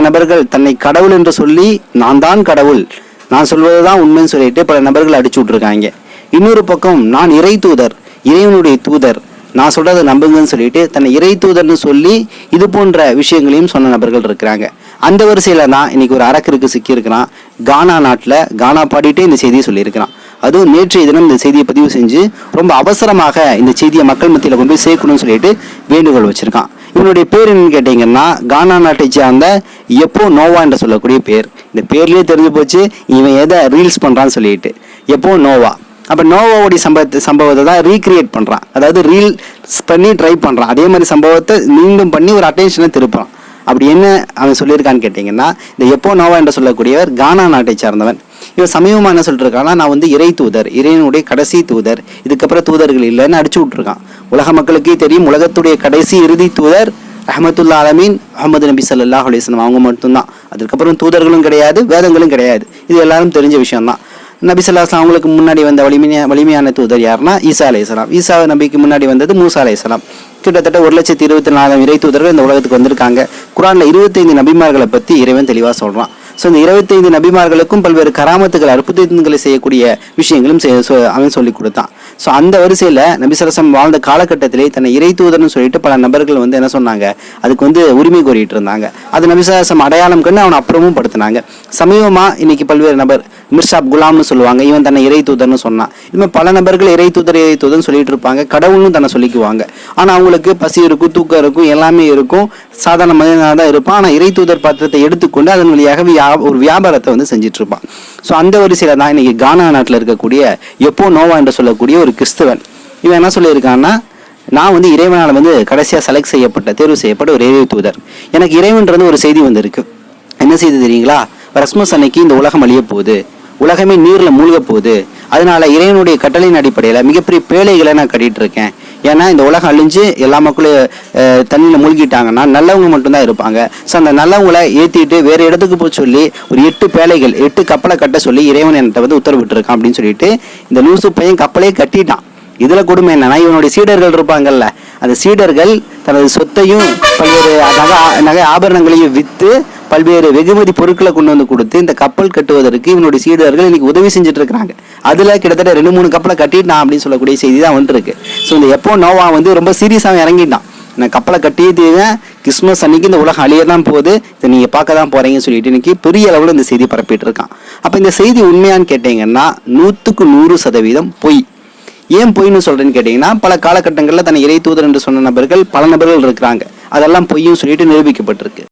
நபர்கள் தன்னை கடவுள் என்று சொல்லி நான் தான் கடவுள், நான் சொல்வதுதான் உண்மைன்னு சொல்லிட்டு பல நபர்கள் அடிச்சு விட்டுருக்காங்க. இன்னொரு பக்கம் நான் இறை தூதர், இறைவனுடைய தூதர், நான் சொல்றதை நம்புங்கன்னு சொல்லிட்டு தன்னை இறை தூதர்னு சொல்லி இது போன்ற விஷயங்களையும் சொன்ன நபர்கள் இருக்கிறாங்க. அந்த வரிசையில தான் இன்னைக்கு ஒரு அரக்கருக்கு சிக்கி இருக்கிறான். கானா நாட்டில் கானா பாடிட்டே இந்த செய்தியை சொல்லியிருக்கிறான். அதுவும் நேற்றைய தினம் இந்த செய்தியை பதிவு செஞ்சு ரொம்ப அவசரமாக இந்த செய்தியை மக்கள் மத்தியில் கொண்டு போய் சேர்க்கணும்னு சொல்லிட்டு வேண்டுகோள் வச்சிருக்கான். இவனுடைய பேர் என்னன்னு கேட்டீங்கன்னா கானா நாட்டை சார்ந்த எப்போ நோவா என்று சொல்லக்கூடிய பேர். இந்த பேர்லயே தெரிஞ்சு போச்சு இவன் எதை ரீல்ஸ் பண்றான்னு சொல்லிட்டு. எப்போ நோவா, அப்ப நோவாவுடைய சம்பவத்தை தான் ரீக்ரியேட் பண்றான், அதாவது ரீல்ஸ் பண்ணி ட்ரை பண்றான். அதே மாதிரி சம்பவத்தை மீண்டும் பண்ணி ஒரு அட்டென்ஷனை திருப்பான். அப்படி என்ன அவன் சொல்லியிருக்கான்னு கேட்டீங்கன்னா, இந்த எப்போ நோவா என்று சொல்லக்கூடியவர் கானா நாட்டை சார்ந்தவன். இவன் சமீபமா என்ன சொல்லிட்டு இருக்கான்னா, நான் வந்து இறை தூதர், இறைவனுடைய கடைசி தூதர், இதுக்கப்புறம் தூதர்கள் இல்லைன்னு அடிச்சு விட்டுருக்கான். உலக மக்களுக்கே தெரியும், உலகத்துடைய கடைசி இறுதி தூதர் ரஹ்மத்துல்லா அலமீன் முஹம்மது நபி ஸல்லல்லாஹு அலைஹி வஸல்லம் அவங்க மட்டும்தான். அதுக்கப்புறம் தூதர்களும் கிடையாது, வேதங்களும் கிடையாது. இது எல்லாரும் தெரிஞ்ச விஷயம்தான். நபி ஸல்லல்லாஹு அலைஹி வஸல்லம் அவங்களுக்கு முன்னாடி வந்த வலிமையான தூதர் யாருன்னா ஈசா அலைஹிஸ்ஸலாம். ஈசா நபிக்கு முன்னாடி வந்தது மூசா அலைஹிஸ்ஸலாம். கிட்டத்தட்ட 1,24,000 இறை தூதர்கள் இந்த உலகத்துக்கு வந்திருக்காங்க. குர்ஆன்ல 25 நபிமார்களை பத்தி இறைவன் தெளிவா சொல்றான். ஸோ இந்த 25 நபிமார்களுக்கும் பல்வேறு கராமத்துகள் அற்புதங்களை செய்யக்கூடிய விஷயங்களும் அவன் சொல்லி கொடுத்தான். ஸோ அந்த வரிசையில் நபி ஸல்லல்லாஹு அலைஹி வஸல்லம் வாழ்ந்த காலகட்டத்திலே தன்னை இறை தூதர்னு சொல்லிட்டு பல நபர்கள் வந்து என்ன சொன்னாங்க, அதுக்கு வந்து உரிமை கோரிட்டு இருந்தாங்க. அது நபி ஸல்லல்லாஹு அலைஹி வஸல்லம் அடையாளம் கண்டு அவனை அப்புறமும் படுத்தினாங்க. சமீபமாக இன்னைக்கு பல்வேறு நபர் மிர்ஷாப் குலாம்னு சொல்லுவாங்க, இவன் தன்னை இறை தூதர்னு சொன்னான். இதுமாதிரி பல நபர்கள் இறை தூதர்னு சொல்லிட்டு இருப்பாங்க, கடவுள்னு தன்னை சொல்லிக்குவாங்க. ஆனால் அவங்களுக்கு பசி இருக்கும், தூக்கம் இருக்கும், எல்லாமே இருக்கும், சாதாரண மனிதனாக தான் இருப்பான். ஆனால் இறை தூதர் பாத்திரத்தை எடுத்துக்கொண்டு அதன் வழியாக ஒரு வியாபாரத்தை வந்து செஞ்சுட்டு இருப்பான். ஸோ அந்த வரிசையில தான் இன்னைக்கு கானா நாட்டில் இருக்கக்கூடிய எப்போ நோவா என்று சொல்லக்கூடிய ஒரு கிறிஸ்தவன். இவன் என்ன சொல்லியிருக்கான்னா, நான் வந்து இறைவனால் வந்து கடைசியாக தேர்வு செய்யப்பட்ட ஒரு இறை தூதர். எனக்கு இறைவன்றது ஒரு செய்தி வந்து இருக்கு. என்ன செய்தி தெரியுங்களா? கிறிஸ்மஸ் அன்னைக்கு இந்த உலகம் அழிய போகுது, உலகமே நீர்ல மூழ்க போகுது. அதனால இறைவனுடைய கட்டளையின் அடிப்படையில் மிகப்பெரிய பேழைகளை நான் கட்டிட்டு இருக்கேன். ஏன்னா இந்த உலகம் அழிஞ்சு எல்லா மக்களும் தண்ணியில மூழ்கிட்டாங்கன்னா நல்லவங்க மட்டும்தான் இருப்பாங்க. ஸோ அந்த நல்லவங்களை ஏற்றிட்டு வேற இடத்துக்கு போய் சொல்லி ஒரு 8 பேழைகள் 8 கப்பலை கட்ட சொல்லி இறைவன் என்கிட்ட வந்து உத்தரவிட்டு இருக்கான் அப்படின்னு சொல்லிட்டு இந்த லூசு பையன் கப்பலே கட்டிட்டான். இதுல கொடுமை என்னன்னா, இவனுடைய சீடர்கள் இருப்பாங்கல்ல, அந்த சீடர்கள் தனது சொத்தையும் பல்வேறு நகை ஆபரணங்களையும் விற்று பல்வேறு வெகுமதி பொருட்களை கொண்டு வந்து கொடுத்து இந்த கப்பல் கட்டுவதற்கு இவனுடைய சீடர்கள் இன்னைக்கு உதவி செஞ்சுட்டு இருக்கிறாங்க. அதுல கிட்டத்தட்ட 2-3 கப்பலை கட்டிட்டான் அப்படின்னு சொல்லக்கூடிய செய்தி தான் வந்துருக்கு. ஸோ இந்த எப்போ நோவா வந்து ரொம்ப சீரியஸாக இறங்கிட்டான். நான் கப்பலை கட்டியது கிறிஸ்மஸ் அன்னைக்கு இந்த உலகம் அழியதான் போகுது, இதை நீங்க பார்க்க தான் போறீங்கன்னு சொல்லிட்டு இன்னைக்கு பெரிய அளவில் இந்த செய்தி பரப்பிட்டு இருக்கான். அப்ப இந்த செய்தி உண்மையான்னு கேட்டீங்கன்னா 100% பொய். ஏன் பொய்ன்னு சொல்றேன்னு கேட்டீங்கன்னா, பல காலகட்டங்களில் தன்னை இறை தூதர் என்று சொன்ன நபர்கள் பல நபர்கள் இருக்கிறாங்க. அதெல்லாம் பொய்யும் சொல்லிட்டு நிரூபிக்கப்பட்டிருக்கு.